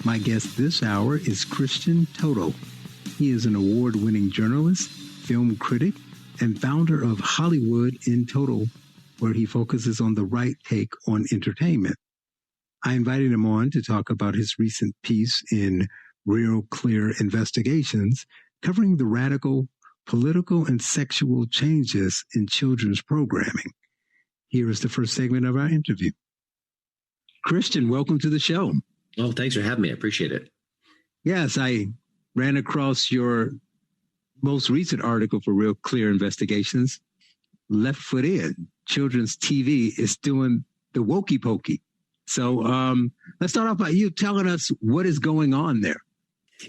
My guest this hour is Christian Toto. He is an award-winning journalist, film critic, and founder of Hollywood in Toto, where he focuses on the right take on entertainment. I invited him on to talk about his recent piece in Real Clear Investigations, covering the radical political and sexual changes in children's programming. Here is the first segment of our interview. Christian, welcome to the show. Oh, thanks for having me. I appreciate it. Yes, I ran across your most recent article for Real Clear Investigations. Left foot in. Children's TV is doing the wokey pokey. So let's start off by you telling us what is going on there.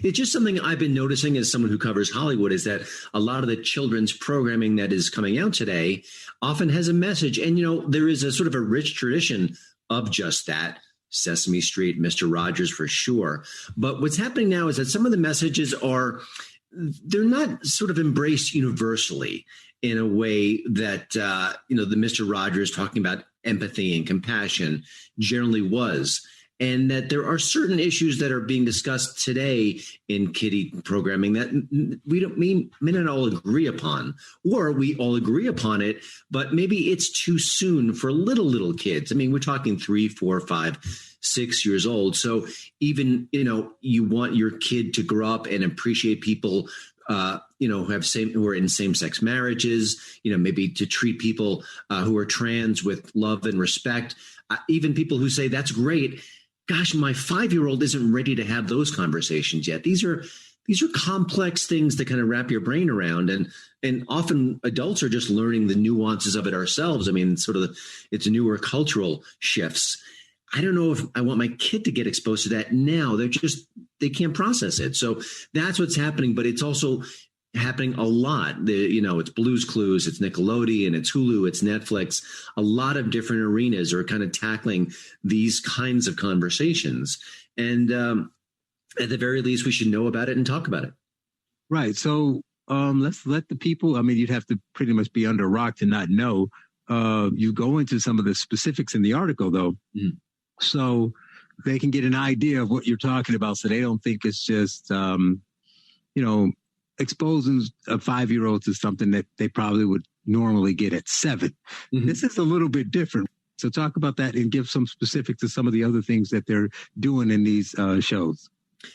It's just something I've been noticing as someone who covers Hollywood is that a lot of the children's programming that is coming out today often has a message. And, there is a sort of a rich tradition of just that. Sesame Street, Mr. Rogers for sure. But what's happening now is that some of the messages they're not sort of embraced universally in a way that, the Mr. Rogers talking about empathy and compassion generally was. And that there are certain issues that are being discussed today in kiddie programming that may not all agree upon, or we all agree upon it, but maybe it's too soon for little kids. I mean, we're talking 3, 4, 5, 6 years old. So even, you want your kid to grow up and appreciate people who are in same-sex marriages, maybe to treat people who are trans with love and respect, even people who say that's great. Gosh, my 5-year-old isn't ready to have those conversations yet. These are complex things to kind of wrap your brain around. And often adults are just learning the nuances of it ourselves. I mean, it's newer cultural shifts. I don't know if I want my kid to get exposed to that now. They can't process it. So that's what's happening. But it's also happening a lot. It's Blue's Clues, it's Nickelodeon, it's Hulu, it's Netflix. A lot of different arenas are kind of tackling these kinds of conversations. And at the very least, we should know about it and talk about it. Right. So let's let the people, you'd have to pretty much be under a rock to not know. You go into some of the specifics in the article, though, so they can get an idea of what you're talking about. So they don't think it's just, exposing a 5-year-old to something that they probably would normally get at 7. Mm-hmm. This is a little bit different. So talk about that and give some specifics to some of the other things that they're doing in these shows.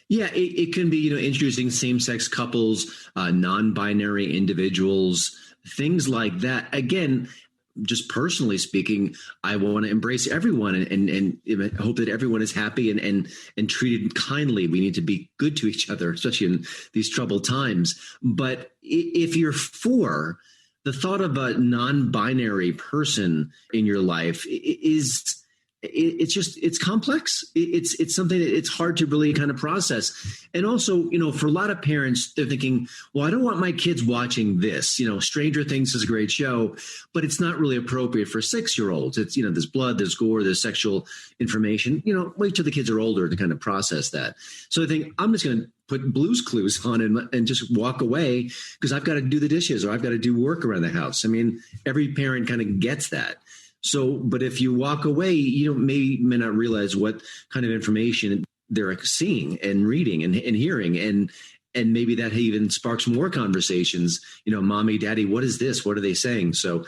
Yeah, it can be, introducing same-sex couples, non-binary individuals, things like that. Again, just personally speaking, I want to embrace everyone and hope that everyone is happy and treated kindly. We need to be good to each other, especially in these troubled times. But if you're for the thought of a non-binary person in your life it's complex. It's something that it's hard to really kind of process. And also, for a lot of parents, they're thinking, well, I don't want my kids watching this. Stranger Things is a great show, but it's not really appropriate for 6-year-olds. It's, there's blood, there's gore, there's sexual information. Wait till the kids are older to kind of process that. So I think I'm just going to put Blue's Clues on and just walk away because I've got to do the dishes or I've got to do work around the house. I mean, every parent kind of gets that. So, but if you walk away, may not realize what kind of information they're seeing and reading and hearing. And maybe that even sparks more conversations, mommy, daddy, what is this? What are they saying? So,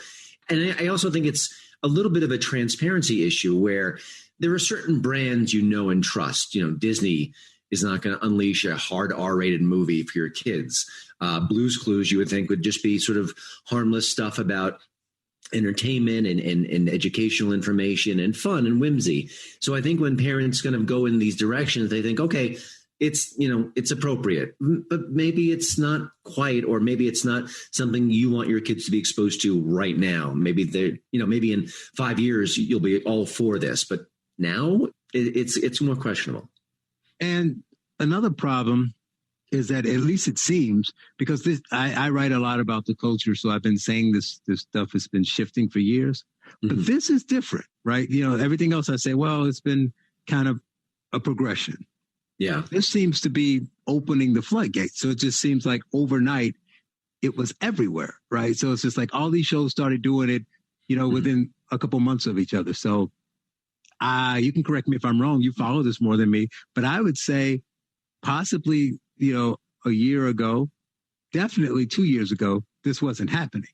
and I also think it's a little bit of a transparency issue where there are certain brands and trust. Disney is not going to unleash a hard R-rated movie for your kids. Blue's Clues, you would think, would just be sort of harmless stuff about entertainment and educational information and fun and whimsy. So I think when parents kind of go in these directions, they think, okay, it's appropriate, but maybe it's not quite, or maybe it's not something you want your kids to be exposed to right now. Maybe maybe in 5 years you'll be all for this, but now it's more questionable. And another problem is that, at least it seems, because I write a lot about the culture, so I've been saying this stuff has been shifting for years. Mm-hmm. But this is different, right? Everything else I say, well, it's been kind of a progression. Yeah. This seems to be opening the floodgates. So it just seems like overnight it was everywhere, right? So it's just like all these shows started doing it, mm-hmm. within a couple months of each other. So You can correct me if I'm wrong. You follow this more than me, but I would say possibly, a year ago, definitely 2 years ago, this wasn't happening,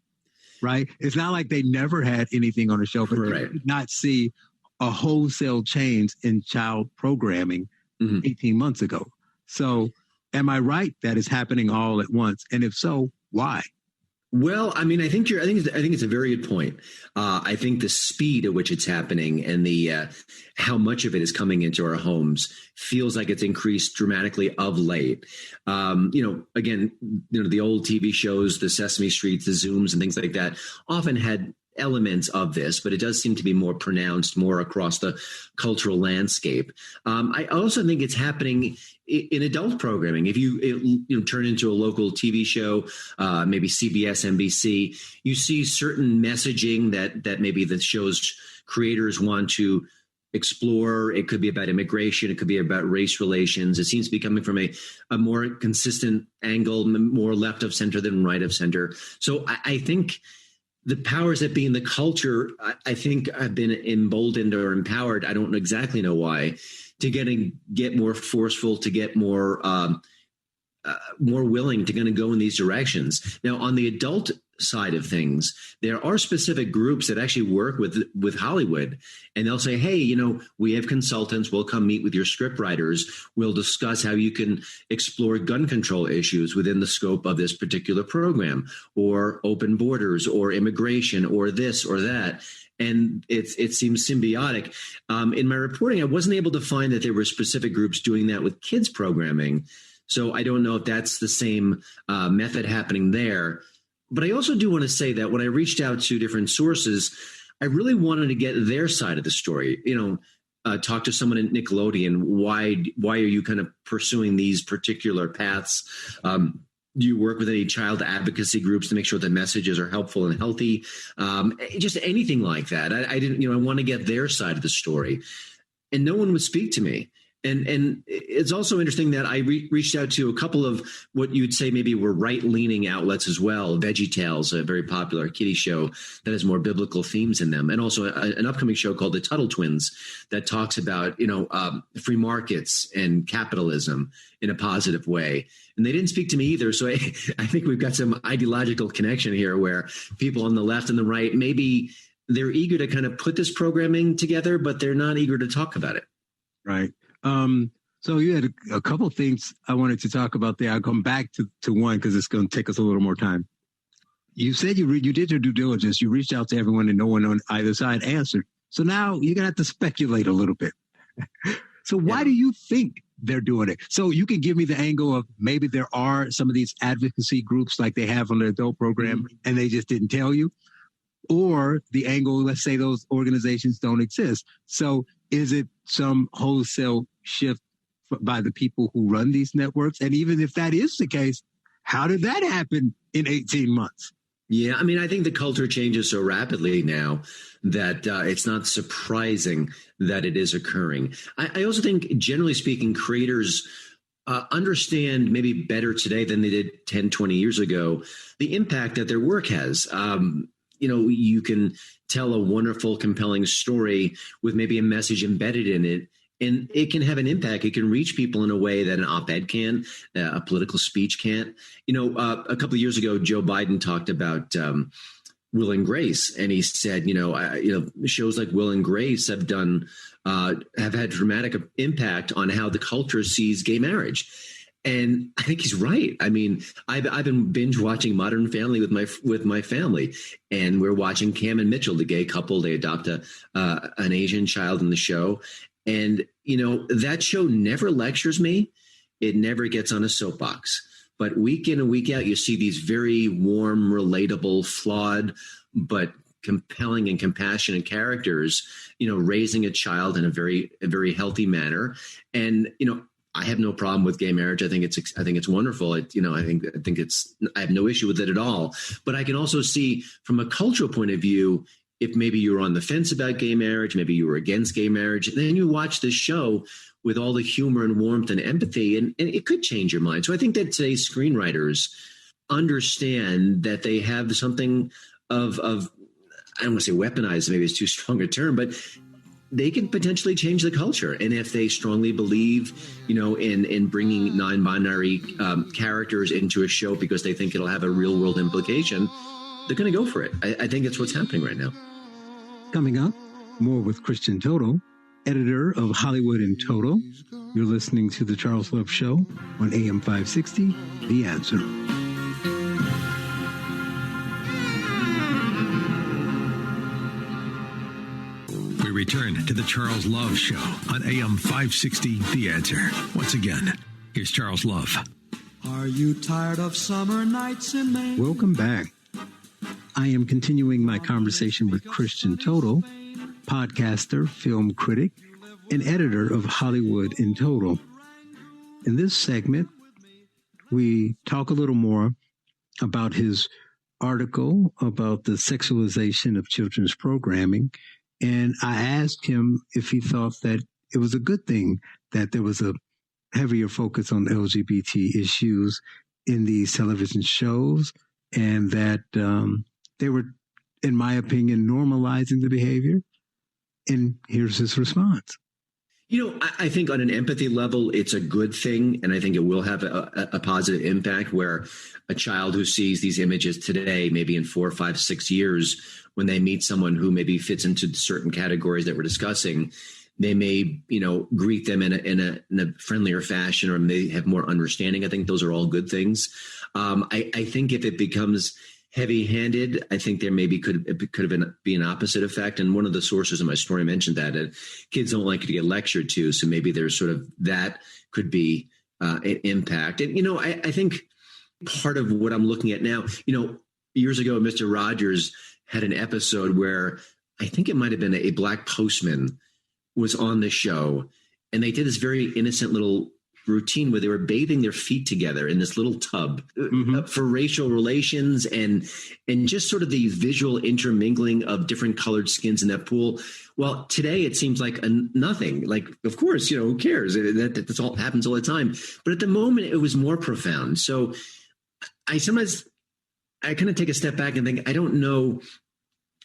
right? It's not like they never had anything on the show, but you did not see a wholesale change in child programming 18 months ago. So am I right that is happening all at once? And if so, why? Well, I mean, I think it's a very good point. I think the speed at which it's happening and the how much of it is coming into our homes feels like it's increased dramatically of late. Again, the old TV shows, the Sesame Streets, the Zooms, and things like that often had elements of this, but it does seem to be more pronounced, more across the cultural landscape. I also think it's happening in adult programming. If you turn into a local TV show, maybe CBS, NBC, you see certain messaging that maybe the show's creators want to explore. It could be about immigration. It could be about race relations. It seems to be coming from a more consistent angle, more left of center than right of center. So I think the powers that be in the culture, I think, have been emboldened or empowered. I don't exactly know why, to get more forceful, to get more willing to kind of go in these directions. Now, on the adult side of things, there are specific groups that actually work with Hollywood, and they'll say, hey, we have consultants. We'll come meet with your script writers. We'll discuss how you can explore gun control issues within the scope of this particular program, or open borders, or immigration, or this or that. And it seems symbiotic. In my reporting, I wasn't able to find that there were specific groups doing that with kids programming. So I don't know if that's the same method happening there. But I also do want to say that when I reached out to different sources, I really wanted to get their side of the story. Talk to someone at Nickelodeon. Why are you kind of pursuing these particular paths? Do you work with any child advocacy groups to make sure the messages are helpful and healthy? Just anything like that. I want to get their side of the story. And no one would speak to me. And it's also interesting that I reached out to a couple of what you'd say maybe were right-leaning outlets as well. VeggieTales, a very popular kiddie show that has more biblical themes in them, and also an upcoming show called The Tuttle Twins that talks about free markets and capitalism in a positive way. And they didn't speak to me either. So I think we've got some ideological connection here where people on the left and the right, maybe they're eager to kind of put this programming together, but they're not eager to talk about it. Right. So you had a couple of things I wanted to talk about there. I'll come back to one because it's going to take us a little more time. You said you did your due diligence. You reached out to everyone and no one on either side answered. So now you're going to have to speculate a little bit. So why do you think they're doing it? So you can give me the angle of maybe there are some of these advocacy groups like they have on the adult program and they just didn't tell you. Or the angle, let's say those organizations don't exist. So is it some wholesale shift by the people who run these networks? And even if that is the case, how did that happen in 18 months? Yeah, I mean, I think the culture changes so rapidly now that it's not surprising that it is occurring. I also think, generally speaking, creators understand maybe better today than they did 10, 20 years ago, the impact that their work has. You can tell a wonderful, compelling story with maybe a message embedded in it, and it can have an impact. It can reach people in a way that an op-ed can, a political speech can't. A couple of years ago, Joe Biden talked about Will and Grace, and he said, shows like Will and Grace have had dramatic impact on how the culture sees gay marriage. And I think he's right. I mean, I've been binge watching Modern Family with my family, and we're watching Cam and Mitchell, the gay couple. They adopt an Asian child in the show, and that show never lectures me. It never gets on a soapbox. But week in and week out, you see these very warm, relatable, flawed, but compelling and compassionate characters, raising a child in a very healthy manner, and I have no problem with gay marriage. I think it's wonderful. I have no issue with it at all. But I can also see from a cultural point of view, if maybe you were on the fence about gay marriage, maybe you were against gay marriage, then you watch this show with all the humor and warmth and empathy, and it could change your mind. So I think that today's screenwriters understand that they have something of I don't want to say weaponized, maybe it's too strong a term, but they can potentially change the culture. And if they strongly believe, in bringing non-binary characters into a show because they think it'll have a real world implication, they're going to go for it. I think that's what's happening right now. Coming up, more with Christian Toto, editor of Hollywood in Toto. You're listening to The Charles Love Show on AM 560, The Answer. We return to The Charles Love Show on AM 560, The Answer. Once again, here's Charles Love. Are you tired of summer nights in Maine? Welcome back. I am continuing my conversation with Christian Toto, podcaster, film critic, and editor of Hollywood in Toto. In this segment, we talk a little more about his article about the sexualization of children's programming. And I asked him if he thought that it was a good thing that there was a heavier focus on LGBT issues in these television shows, and that they were, in my opinion, normalizing the behavior. And here's his response. I think on an empathy level, it's a good thing. And I think it will have a positive impact where a child who sees these images today, maybe in 4, 5, 6 years, when they meet someone who maybe fits into certain categories that we're discussing, they may, greet them in a friendlier fashion, or may have more understanding. I think those are all good things. I think if it becomes heavy-handed, I think there maybe could have be an opposite effect. And one of the sources in my story mentioned that kids don't like to get lectured to, so maybe there's sort of that could be an impact. And I think part of what I'm looking at now, years ago, Mr. Rogers had an episode where I think it might have been a black postman was on the show, and they did this very innocent little routine where they were bathing their feet together in this little tub for racial relations and just sort of the visual intermingling of different colored skins in that pool. Well, today it seems like nothing. Like, of course, who cares? That's all happens all the time. But at the moment, it was more profound. So I kind of take a step back and think, I don't know.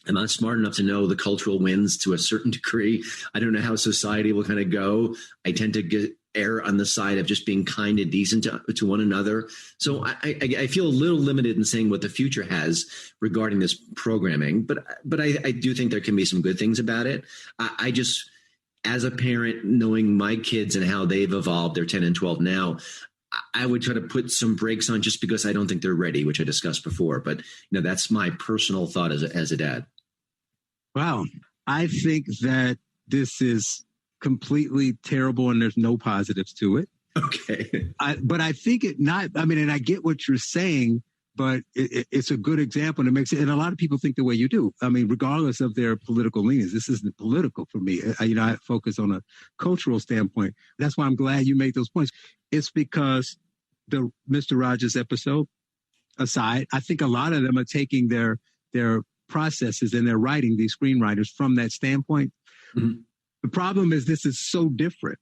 I'm not smart enough to know the cultural winds to a certain degree. I don't know how society will kind of go. I tend to err on the side of just being kind and decent to one another. So I feel a little limited in saying what the future has regarding this programming, but I do think there can be some good things about it. I just, as a parent, knowing my kids and how they've evolved, they're 10 and 12 now, I would try to put some brakes on just because I don't think they're ready, which I discussed before. But that's my personal thought as a dad. Wow. I think that this is completely terrible and there's no positives to it. Okay. But I think and I get what you're saying, but it's a good example, and it makes it, and a lot of people think the way you do. I mean, regardless of their political leanings, this isn't political for me. I focus on a cultural standpoint. That's why I'm glad you made those points. It's because the Mr. Rogers episode aside, I think a lot of them are taking their processes and they're writing, these screenwriters, from that standpoint. Mm-hmm. The problem is this is so different,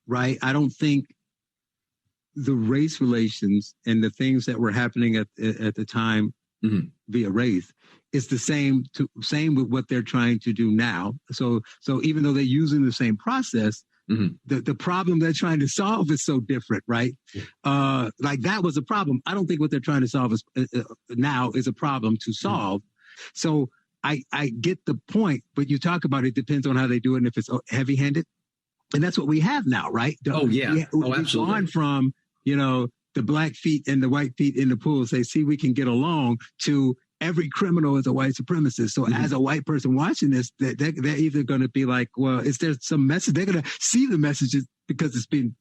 right? I don't think the race relations and the things that were happening at the time via race is the same with what they're trying to do now. So even though they're using the same process, the problem they're trying to solve is so different, right? Like that was a problem. I don't think what they're trying to solve now is a problem to solve. So I get the point, but you talk about it depends on how they do it and if it's heavy-handed. And that's what we have now, right? Absolutely. We've gone from, the black feet and the white feet in the pool say, see, we can get along, to every criminal is a white supremacist. So as a white person watching this, they're either going to be like, well, is there some message? They're going to see the messages because it's been,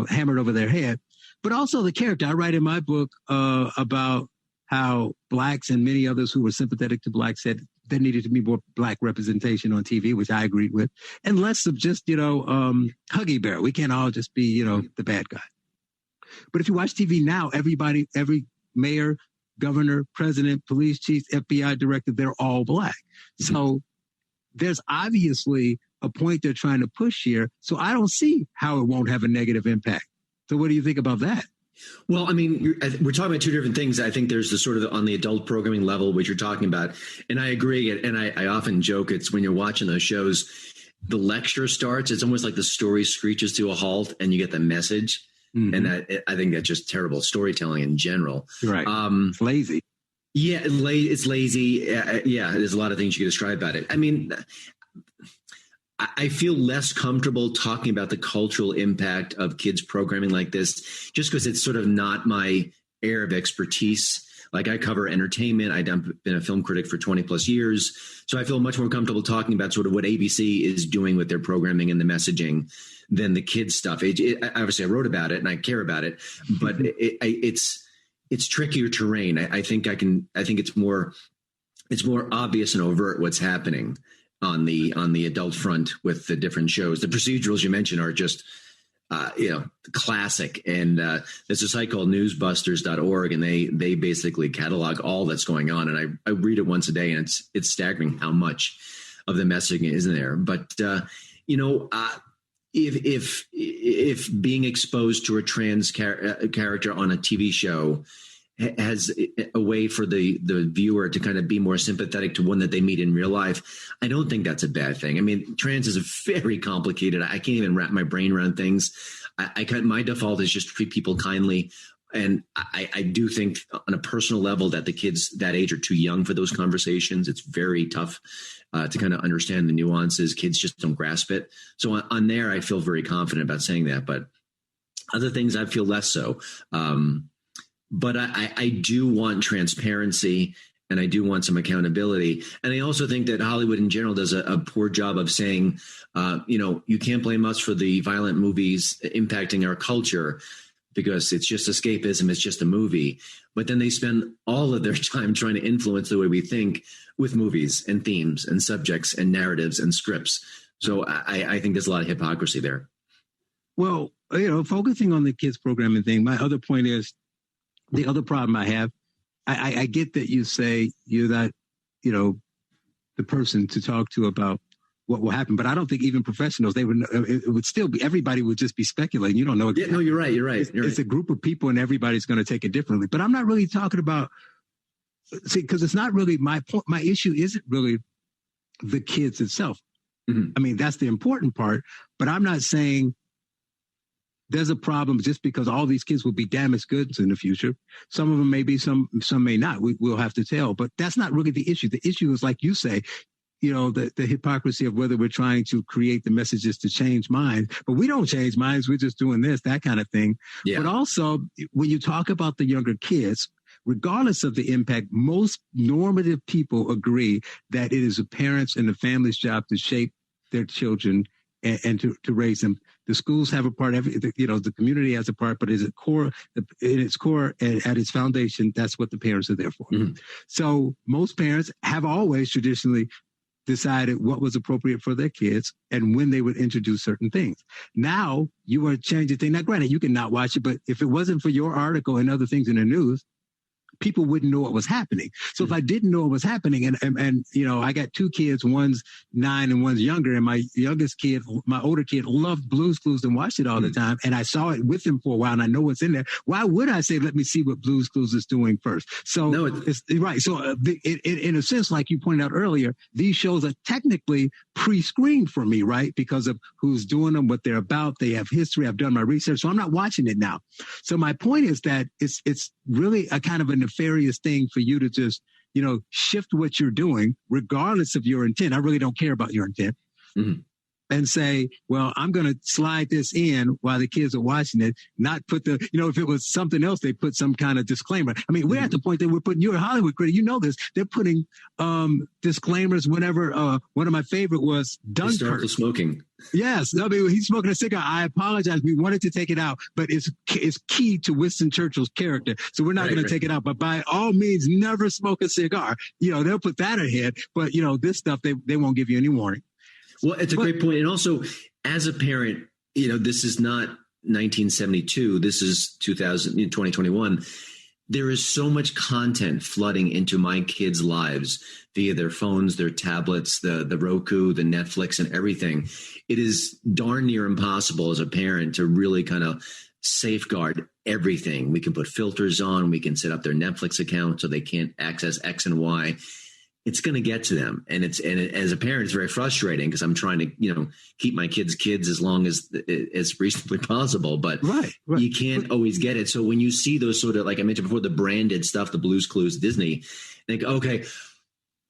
hammered over their head. But also the character. I write in my book about how blacks and many others who were sympathetic to blacks said there needed to be more black representation on TV, which I agreed with, and less of just, Huggy Bear. We can't all just be, the bad guy. But if you watch TV now, every mayor, governor, president, police chief, FBI director, they're all black. So there's obviously a point they're trying to push here. So I don't see how it won't have a negative impact. So what do you think about that? Well, I mean, we're talking about two different things. I think there's the sort of on the adult programming level, which you're talking about. And I agree. And I often joke, it's when you're watching those shows, the lecture starts, it's almost like the story screeches to a halt and you get the message. Mm-hmm. And I think that's just terrible storytelling in general. Right. It's lazy. Yeah, it's lazy. Yeah, there's a lot of things you can describe about it. I mean, I feel less comfortable talking about the cultural impact of kids programming like this, just because it's sort of not my area of expertise. Like I cover entertainment. I've been a film critic for 20 plus years. So I feel much more comfortable talking about sort of what ABC is doing with their programming and the messaging than the kids stuff. Obviously I wrote about it and I care about it, but it's trickier terrain. I think it's more obvious and overt what's happening on the adult front with the different shows. The procedurals you mentioned are just, classic. And there's a site called newsbusters.org, and they basically catalog all that's going on. And I read it once a day, and it's staggering how much of the messaging is in there. But, if being exposed to a trans character on a TV show has a way for the viewer to kind of be more sympathetic to one that they meet in real life, I don't think that's a bad thing. I mean, trans is very complicated. I can't even wrap my brain around things. My default is just treat people kindly. And I do think on a personal level that the kids that age are too young for those conversations. It's very tough to kind of understand the nuances. Kids just don't grasp it. So on there, I feel very confident about saying that. But other things, I feel less so. But I do want transparency, and I do want some accountability. And I also think that Hollywood in general does a poor job of saying, you can't blame us for the violent movies impacting our culture because it's just escapism. It's just a movie. But then they spend all of their time trying to influence the way we think with movies and themes and subjects and narratives and scripts. So I think there's a lot of hypocrisy there. Well, focusing on the kids programming thing, my other point is, the other problem I have, I get that you say you're not, the person to talk to about what will happen, but I don't think even professionals, it would still be, everybody would just be speculating. You don't know. Yeah, no, you're right. It's a group of people and everybody's going to take it differently. But I'm not really talking about, because it's not really my point. My issue isn't really the kids itself. Mm-hmm. I mean, that's the important part, but I'm not saying there's a problem just because all these kids will be damaged goods in the future. Some of them may be, some may not. We'll have to tell. But that's not really the issue. The issue is, like you say, the hypocrisy of whether we're trying to create the messages to change minds. But we don't change minds. We're just doing this, that kind of thing. Yeah. But also, when you talk about the younger kids, regardless of the impact, most normative people agree that it is the parents and the family's job to shape their children and to raise them. The schools have a part, the community has a part, but at its core and at its foundation, that's what the parents are there for. Mm-hmm. So most parents have always traditionally decided what was appropriate for their kids and when they would introduce certain things. Now you are changing things. Now, granted, you can not watch it, but if it wasn't for your article and other things in the news, people wouldn't know what was happening. So if I didn't know what was happening, and I got two kids, one's 9 and one's younger, and my youngest kid, my older kid, loved Blue's Clues and watched it all the time, and I saw it with him for a while, and I know what's in there. Why would I say, let me see what Blue's Clues is doing first? So no, it's right. So in a sense, like you pointed out earlier, these shows are technically pre-screened for me, right? Because of who's doing them, what they're about. They have history. I've done my research, so I'm not watching it now. So my point is that it's really a kind of a nefarious thing for you to just, shift what you're doing, regardless of your intent. I really don't care about your intent. Mm-hmm. And say, well, I'm going to slide this in while the kids are watching it, not put if it was something else, they put some kind of disclaimer. I mean, we're at the point that we're putting, you're a Hollywood critic, this, they're putting disclaimers whenever, one of my favorite was Dunkirk. Historical smoking. Yes. I mean, he's smoking a cigar. I apologize. We wanted to take it out, but it's key to Winston Churchill's character. So we're not going to take it out, but by all means, never smoke a cigar. They'll put that ahead, but this stuff, they won't give you any warning. Well, it's a great point. And also, as a parent, this is not 1972. This is 2021. there is so much content flooding into my kids' lives via their phones, their tablets, the Roku, the Netflix, and everything. It is darn near impossible as a parent to really kind of safeguard everything. We can put filters on. We can set up their Netflix account so they can't access X and Y. It's going to get to them. And as a parent, it's very frustrating because I'm trying to, keep my kids as long as reasonably possible, but right. You can't always get it. So when you see those sort of, like I mentioned before, the branded stuff, the Blue's Clues, Disney, think, okay,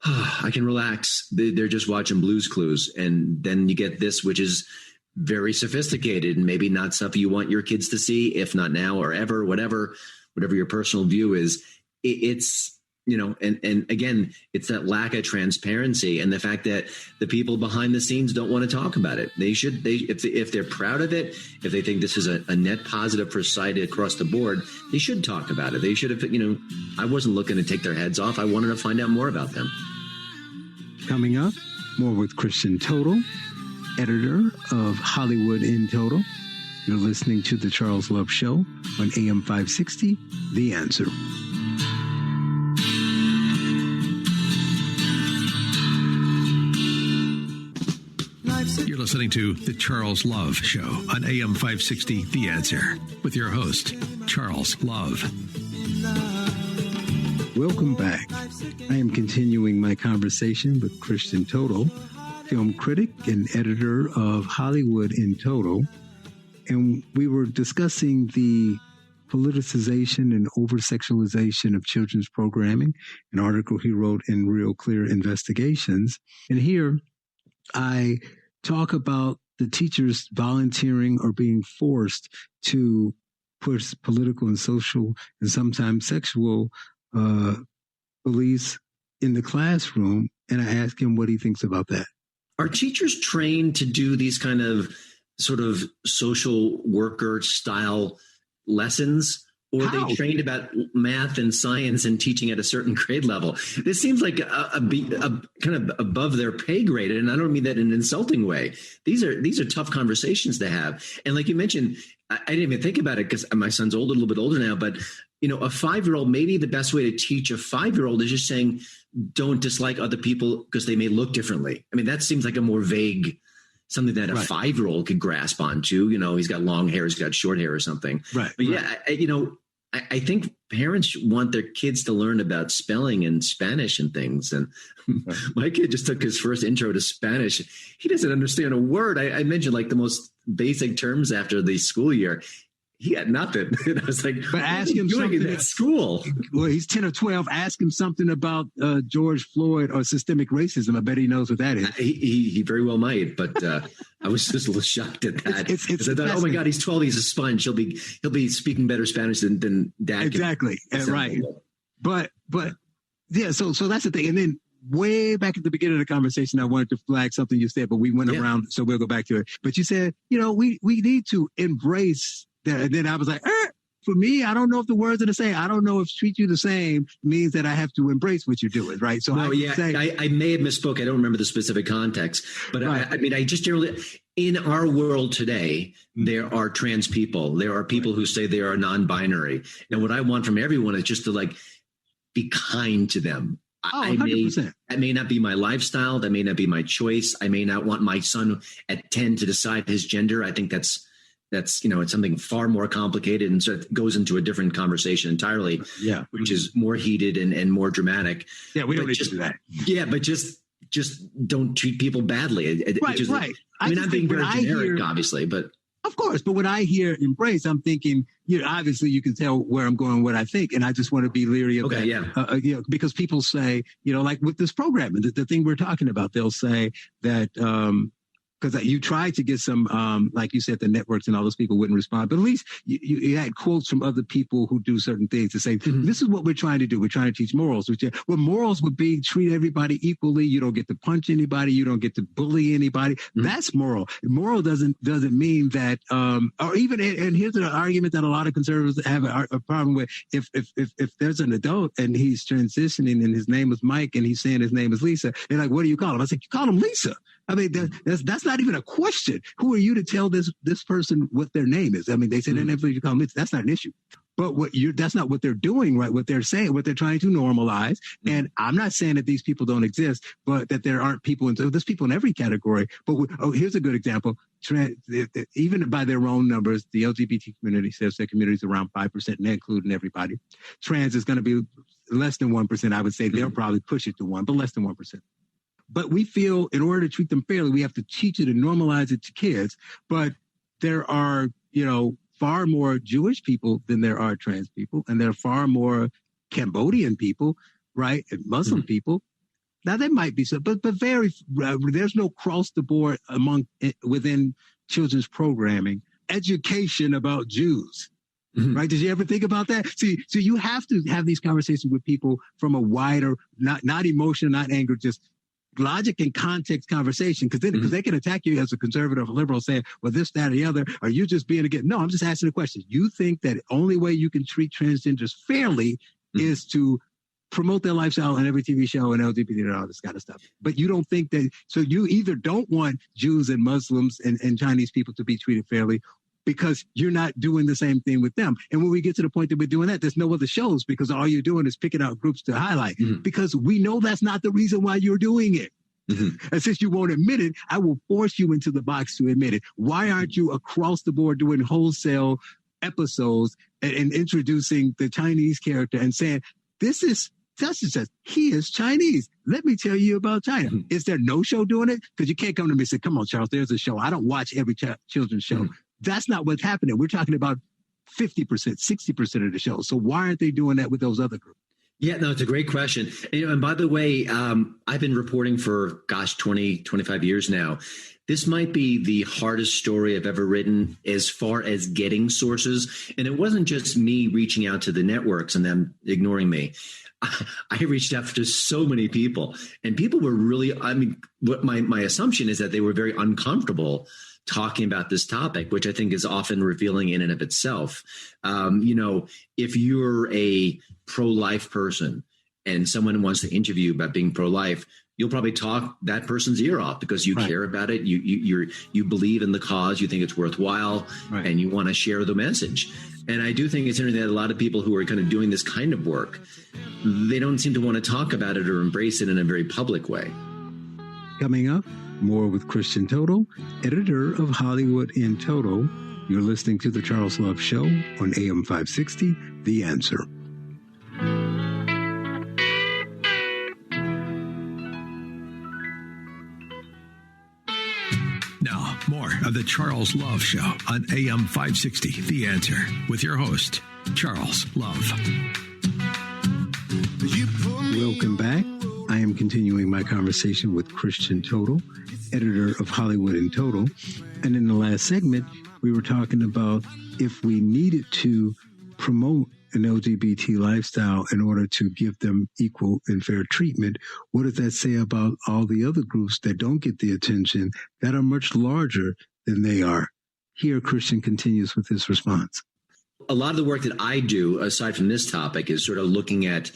I can relax. They're just watching Blue's Clues. And then you get this, which is very sophisticated and maybe not stuff you want your kids to see, if not now or ever, whatever your personal view is. It's, and again, it's that lack of transparency and the fact that the people behind the scenes don't want to talk about it. If they're proud of it, if they think this is a net positive for society across the board, they should talk about it. They should have, I wasn't looking to take their heads off. I wanted to find out more about them. Coming up, more with Christian Toto, editor of Hollywood in Toto. You're listening to The Charles Love Show on AM 560, The Answer. You're listening to The Charles Love Show on AM 560, The Answer, with your host, Charles Love. Welcome back. I am continuing my conversation with Christian Toto, film critic and editor of Hollywood in Toto. And we were discussing the politicization and over-sexualization of children's programming, an article he wrote in Real Clear Investigations. And here I talk about the teachers volunteering or being forced to push political and social and sometimes sexual beliefs in the classroom. And I ask him what he thinks about that. Are teachers trained to do these kind of sort of social worker style lessons? Or are they trained about math and science and teaching at a certain grade level? This seems like a kind of above their pay grade, and I don't mean that in an insulting way. These are tough conversations to have. And like you mentioned, I didn't even think about it because my son's a little bit older now. But a 5-year-old, maybe the best way to teach a 5-year-old is just saying, don't dislike other people because they may look differently. I mean, that seems like a more vague something that a 5-year-old could grasp onto. He's got long hair, he's got short hair or something. Right. But yeah, I think parents want their kids to learn about spelling and Spanish and things. And my kid just took his first intro to Spanish. He doesn't understand a word. I mentioned like the most basic terms after the school year. He had nothing. And I was like, but ask him something at school. Well, he's 10 or 12. Ask him something about George Floyd or systemic racism. I bet he knows what that is. He very well might, but I was just a little shocked at that. I thought, oh my God, he's 12. He's a sponge. He'll be speaking better Spanish than Dad. Exactly. Right. But yeah. So that's the thing. And then way back at the beginning of the conversation, I wanted to flag something you said, but we went around. So we'll go back to it. But you said, we need to embrace. And then I was like, for me, I don't know if the words are the same. I don't know if treat you the same means that I have to embrace what you're doing, right? So I may have misspoke. I don't remember the specific context. But right. I just generally, in our world today, there are trans people. There are people who say they are non-binary. And what I want from everyone is just to be kind to them. That may not be my lifestyle. That may not be my choice. I may not want my son at 10 to decide his gender. I think that's it's something far more complicated, and so it goes into a different conversation entirely, which is more heated and more dramatic. Yeah, we don't need to do that. Yeah, but just don't treat people badly. Right. I mean, I'm being very generic, obviously, but of course. But when I hear embrace, I'm thinking, obviously you can tell where I'm going, what I think, and I just want to be leery of that. Yeah. Because people say, like with this program, the thing we're talking about, they'll say that. Because you tried to get some, like you said, the networks and all those people wouldn't respond. But at least you had quotes from other people who do certain things to say, this is what we're trying to do. We're trying to teach morals. Well, morals would be treat everybody equally. You don't get to punch anybody. You don't get to bully anybody. That's moral. Moral doesn't mean that, or even, and here's an argument that a lot of conservatives have a problem with. If there's an adult and he's transitioning and his name is Mike and he's saying his name is Lisa, they're like, what do you call him? I said, you call him Lisa. I mean, that's not even a question. Who are you to tell this person what their name is? I mean, they say their name, you call them. That's not an issue. But that's not what they're doing, right? What they're saying, what they're trying to normalize. Mm-hmm. And I'm not saying that these people don't exist, but that there aren't people. There's people in every category. But here's a good example. Even by their own numbers, the LGBT community says their community is around 5%, and they're including everybody. Trans is going to be less than 1%. I would say they'll probably push it to 1%, but less than 1%. But we feel in order to treat them fairly, we have to teach it and normalize it to kids. But there are, far more Jewish people than there are trans people, and there are far more Cambodian people, right, and Muslim people. Now there might be some, but very there's no cross the board within children's programming education about Jews. Right? Did you ever think about that? See, so you have to have these conversations with people from a wider, not emotion, not anger, just logic and context conversation, because they can attack you as a conservative or liberal saying, well, this, that, or the other, or you just being against. No, I'm just asking a question. You think that the only way you can treat transgenders fairly is to promote their lifestyle on every TV show and LGBT and all this kind of stuff. But you don't think that, so you either don't want Jews and Muslims and Chinese people to be treated fairly, because you're not doing the same thing with them. And when we get to the point that we're doing that, there's no other shows, because all you're doing is picking out groups to highlight, because we know that's not the reason why you're doing it. And since you won't admit it, I will force you into the box to admit it. Why aren't you across the board doing wholesale episodes and introducing the Chinese character and saying, this is such and such, he is Chinese. Let me tell you about China. Is there no show doing it? Because you can't come to me and say, come on, Charles, there's a show. I don't watch every children's show. That's not what's happening. We're talking about 50%, 60% of the show. So why aren't they doing that with those other groups? Yeah, no, it's a great question. And by the way, I've been reporting for, 20, 25 years now. This might be the hardest story I've ever written as far as getting sources. And it wasn't just me reaching out to the networks and them ignoring me. I reached out to so many people, and people were really, what my assumption is that they were very uncomfortable talking about this topic, which I think is often revealing in and of itself. If you're a pro-life person and someone wants to interview you about being pro-life, you'll probably talk that person's ear off because you care about it. You believe in the cause, you think it's worthwhile, and you want to share the message. And I do think it's interesting that a lot of people who are kind of doing this kind of work, they don't seem to want to talk about it or embrace it in a very public way. Coming up, more with Christian Toto, editor of Hollywood in Toto. You're listening to The Charles Love Show on AM 560, The Answer. Now, more of The Charles Love Show on AM 560, The Answer, with your host, Charles Love. Welcome back. I am continuing my conversation with Christian Toto, editor of Hollywood in Toto. And in the last segment, we were talking about if we needed to promote an LGBT lifestyle in order to give them equal and fair treatment, what does that say about all the other groups that don't get the attention, that are much larger than they are? Here, Christian continues with his response. A lot of the work that I do, aside from this topic, is sort of looking at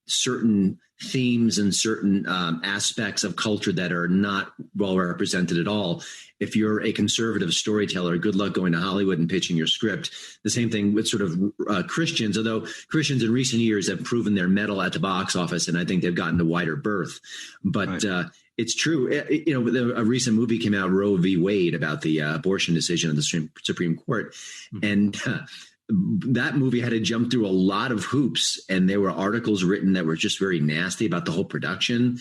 certain themes and certain aspects of culture that are not well represented at all. If you're a conservative storyteller, good luck going to Hollywood and pitching your script. The same thing with sort of Christians, although Christians in recent years have proven their mettle at the box office, and I think they've gotten a wider berth. But it's true. A recent movie came out, Roe v. Wade, about the abortion decision of the Supreme Court. And that movie had to jump through a lot of hoops, and there were articles written that were just very nasty about the whole production.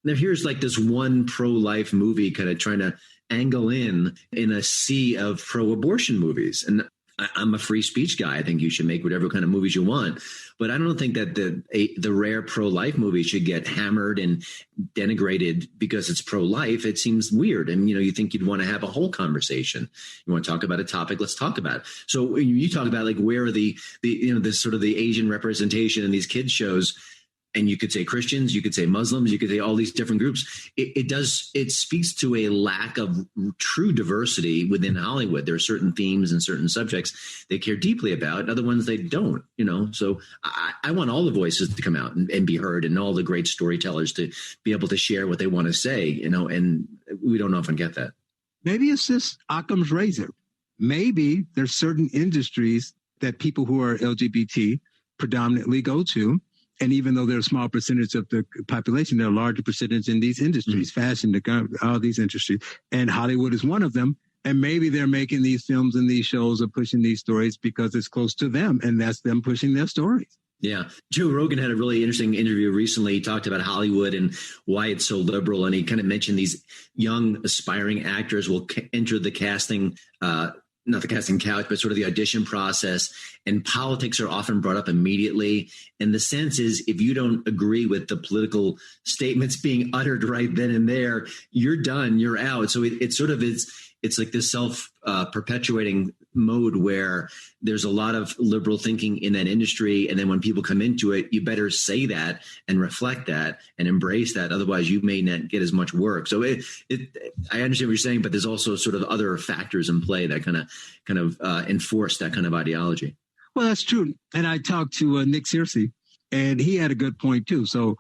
Now here's like this one pro-life movie kind of trying to angle in a sea of pro-abortion movies. And I'm a free speech guy. I think you should make whatever kind of movies you want. But I don't think that the rare pro-life movie should get hammered and denigrated because it's pro-life. It seems weird. And, you think you'd want to have a whole conversation. You want to talk about a topic, let's talk about it. So when you talk about like where are the sort of the Asian representation in these kids shows, and you could say Christians, you could say Muslims, you could say all these different groups. It speaks to a lack of true diversity within Hollywood. There are certain themes and certain subjects they care deeply about, and other ones they don't, So I want all the voices to come out and be heard, and all the great storytellers to be able to share what they want to say, and we don't often get that. Maybe it's just Occam's razor. Maybe there's certain industries that people who are LGBT predominantly go to. And even though they're a small percentage of the population, they're a larger percentage in these industries, fashion, all these industries. And Hollywood is one of them. And maybe they're making these films and these shows or pushing these stories because it's close to them. And that's them pushing their stories. Yeah. Joe Rogan had a really interesting interview recently. He talked about Hollywood and why it's so liberal. And he kind of mentioned these young aspiring actors will enter the casting, not the casting couch, but sort of the audition process. And politics are often brought up immediately. And the sense is, if you don't agree with the political statements being uttered right then and there, you're done, you're out. So it sort of is, it's like this self-perpetuating mode where there's a lot of liberal thinking in that industry. And then when people come into it, you better say that and reflect that and embrace that. Otherwise, you may not get as much work. So I understand what you're saying, but there's also sort of other factors in play that kind of enforce that kind of ideology. Well, that's true. And I talked to Nick Searcy, and he had a good point, too. So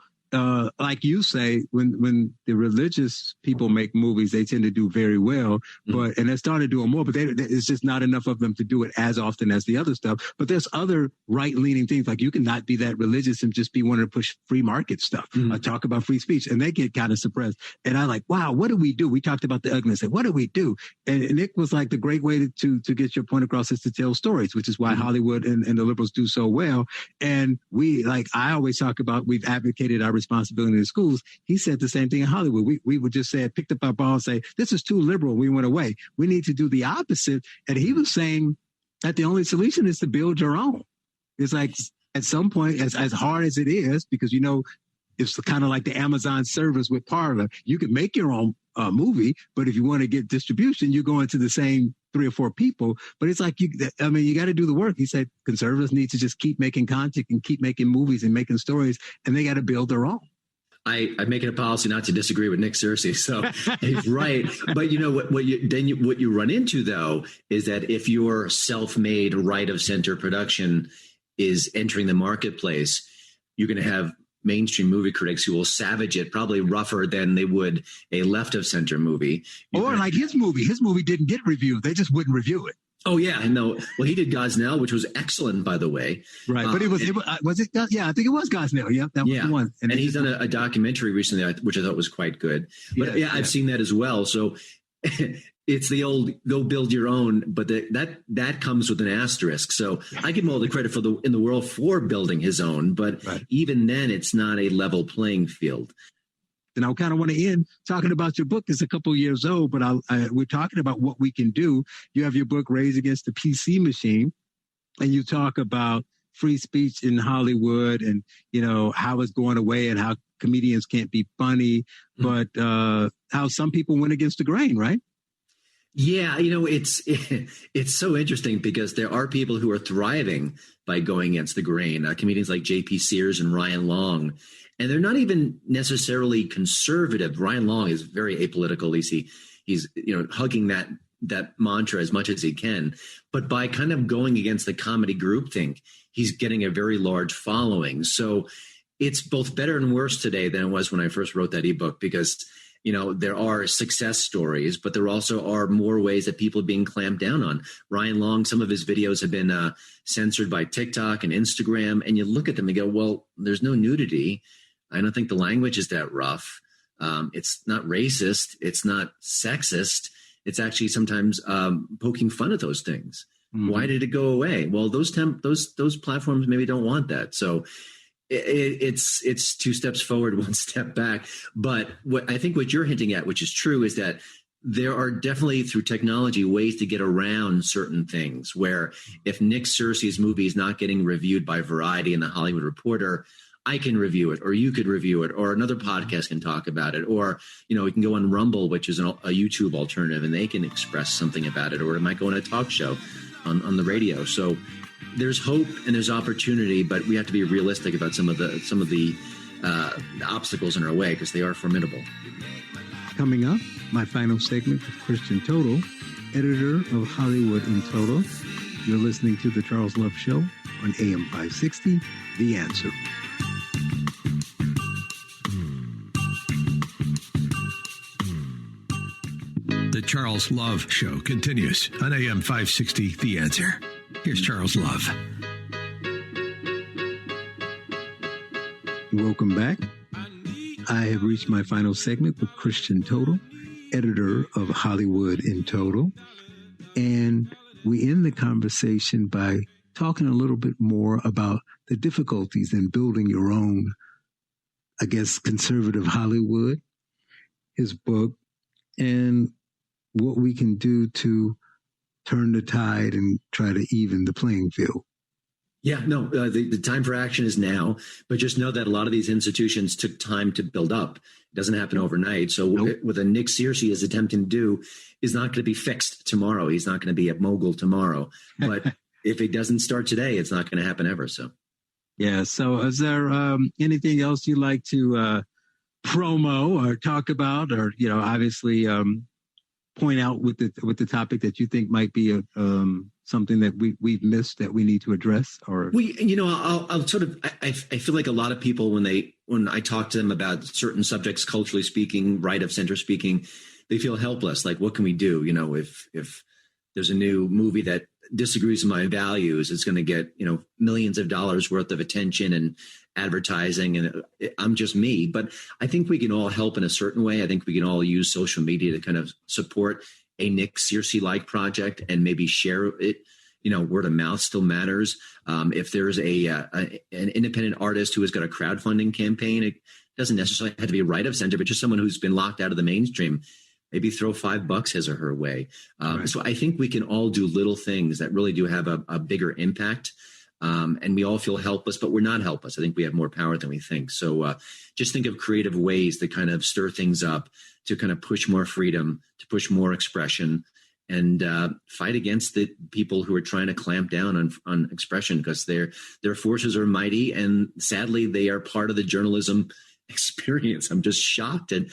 like you say, when the religious people make movies, they tend to do very well, and they're starting to do it more, but it's just not enough of them to do it as often as the other stuff. But there's other right-leaning things, like you can not be that religious and just be wanting to push free market stuff, talk about free speech, and they get kind of suppressed. And I'm like, wow, what do we do? We talked about the ugliness. What do we do? And Nick was like, the great way to get your point across is to tell stories, which is why Hollywood and the liberals do so well. And I always talk about, we've advocated our responsibility in the schools. He said the same thing in Hollywood. We would just say, picked up our ball and say, this is too liberal. We went away. We need to do the opposite. And he was saying that the only solution is to build your own. It's like at some point, as hard as it is, because, it's kind of like the Amazon service with Parler. You can make your own movie, but if you want to get distribution, you go into the same 3 or 4 people. But it's like, you got to do the work. He said conservatives need to just keep making content and keep making movies and making stories, and they got to build their own. I make it a policy not to disagree with Nick Searcy, so he's right. But what you run into, though, is that if your self-made right of center production is entering the marketplace, you're going to have mainstream movie critics who will savage it probably rougher than they would a left of center movie. Or like his movie didn't get reviewed. They just wouldn't review it. Oh, yeah. No. Well, he did Gosnell, which was excellent, by the way. Right. But was it? Yeah, I think it was Gosnell. Yeah, that was the one. And he's done a documentary recently, which I thought was quite good. But I've seen that as well. So it's the old go build your own, but that comes with an asterisk. So I give him all the credit in the world for building his own. But even then, it's not a level playing field. And I kind of want to end talking about your book. It's a couple of years old, but we're talking about what we can do. You have your book, Raised Against the PC Machine, and you talk about free speech in Hollywood and, how it's going away and how comedians can't be funny, but how some people went against the grain, right? Yeah, it's so interesting because there are people who are thriving by going against the grain. Comedians like J.P. Sears and Ryan Long. And they're not even necessarily conservative. Ryan Long is very apolitical. He's hugging that mantra as much as he can. But by kind of going against the comedy groupthink, he's getting a very large following. So it's both better and worse today than it was when I first wrote that ebook because, there are success stories, but there also are more ways that people are being clamped down on. Ryan Long, some of his videos have been censored by TikTok and Instagram. And you look at them and go, well, there's no nudity. I don't think the language is that rough. It's not racist. It's not sexist. It's actually sometimes poking fun at those things. Mm-hmm. Why did it go away? Well, those platforms maybe don't want that. So it's 2 steps forward, 1 step back. But I think what you're hinting at, which is true, is that there are definitely through technology ways to get around certain things where if Nick Searcy's movie is not getting reviewed by Variety and The Hollywood Reporter, I can review it, or you could review it, or another podcast can talk about it, or, we can go on Rumble, which is a YouTube alternative, and they can express something about it, or it might go on a talk show on the radio. So there's hope and there's opportunity, but we have to be realistic about some of the obstacles in our way because they are formidable. Coming up, my final segment with Christian Toto, editor of Hollywood in Toto. You're listening to The Charles Love Show on AM 560, The Answer. The Charles Love Show continues on AM 560, The Answer. Here's Charles Love. Welcome back. I have reached my final segment with Christian Toto, editor of Hollywood in Total. And we end the conversation by talking a little bit more about the difficulties in building your own, I guess, conservative Hollywood, his book, and what we can do to turn the tide and try to even the playing field. Yeah, no, the time for action is now, but just know that a lot of these institutions took time to build up. It doesn't happen overnight. So what a Nick Searcy is attempting to do is not going to be fixed tomorrow. He's not going to be a mogul tomorrow. But if it doesn't start today, it's not going to happen ever. So, yeah. So is there anything else you'd like to promo or talk about, or, obviously point out with the topic that you think might be something that we've missed that we need to address? Or I'll sort of, I feel like a lot of people when I talk to them about certain subjects, culturally speaking, right of center speaking, they feel helpless. Like, what can we do? If there's a new movie that disagrees with my values, it's going to get millions of dollars worth of attention and advertising, and I'm just me. But I think we can all help in a certain way. I think we can all use social media to kind of support a Nick Searcy-like project and maybe share it. Word of mouth still matters. If there's an independent artist who has got a crowdfunding campaign, it doesn't necessarily have to be right of center, but just someone who's been locked out of the mainstream, maybe throw $5 his or her way. Right. So I think we can all do little things that really do have a bigger impact. And we all feel helpless, but we're not helpless. I think we have more power than we think. So just think of creative ways to kind of stir things up, to kind of push more freedom, to push more expression, and fight against the people who are trying to clamp down on expression, because their forces are mighty, and sadly they are part of the journalism experience. I'm just shocked. And,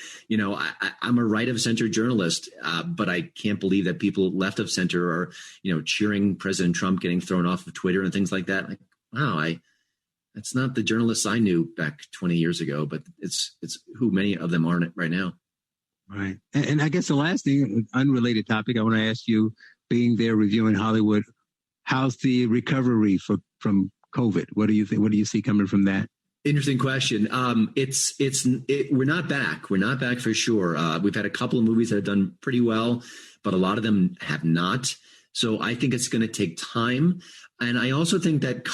I'm a right of center journalist, but I can't believe that people left of center are, cheering President Trump getting thrown off of Twitter and things like that. Like, wow, that's not the journalists I knew back 20 years ago, but it's who many of them aren't right now. Right. And I guess the last thing, unrelated topic, I want to ask you, being there reviewing Hollywood, how's the recovery from COVID? What do you think? What do you see coming from that? Interesting question. We're not back. We're not back for sure. We've had a couple of movies that have done pretty well, but a lot of them have not. So I think it's going to take time. And I also think that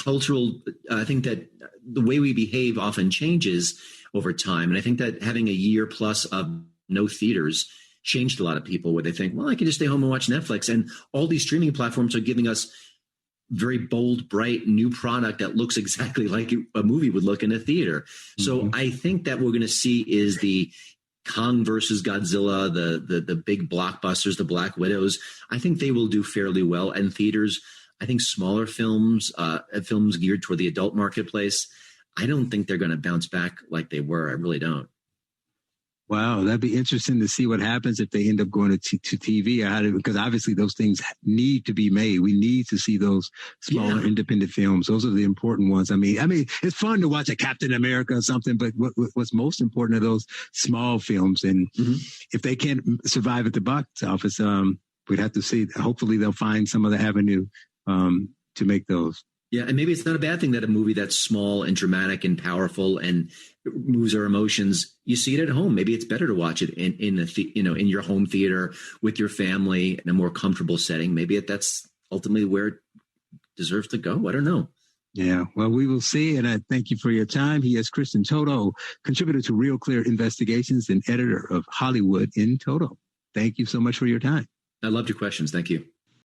I think that the way we behave often changes over time. And I think that having a year plus of no theaters changed a lot of people, where they think, well, I can just stay home and watch Netflix. And all these streaming platforms are giving us very bold, bright, new product that looks exactly like a movie would look in a theater. Mm-hmm. So I think that what we're going to see is the Kong versus Godzilla, the big blockbusters, the Black Widows. I think they will do fairly well. And theaters, I think smaller films, films geared toward the adult marketplace, I don't think they're going to bounce back like they were. I really don't. Wow, that'd be interesting to see what happens if they end up going to TV, because obviously those things need to be made. We need to see those smaller independent films. Those are the important ones. I mean, it's fun to watch a Captain America or something, but what's most important are those small films. And if they can't survive at the box office, we'd have to see. Hopefully they'll find some other avenue to make those. Yeah, and maybe it's not a bad thing that a movie that's small and dramatic and powerful and moves our emotions, you see it at home. Maybe it's better to watch it in your home theater with your family in a more comfortable setting. Maybe that's ultimately where it deserves to go. I don't know. Yeah, well, we will see. And I thank you for your time. He is Christian Toto, contributor to Real Clear Investigations and editor of Hollywood in Toto. Thank you so much for your time. I loved your questions. Thank you.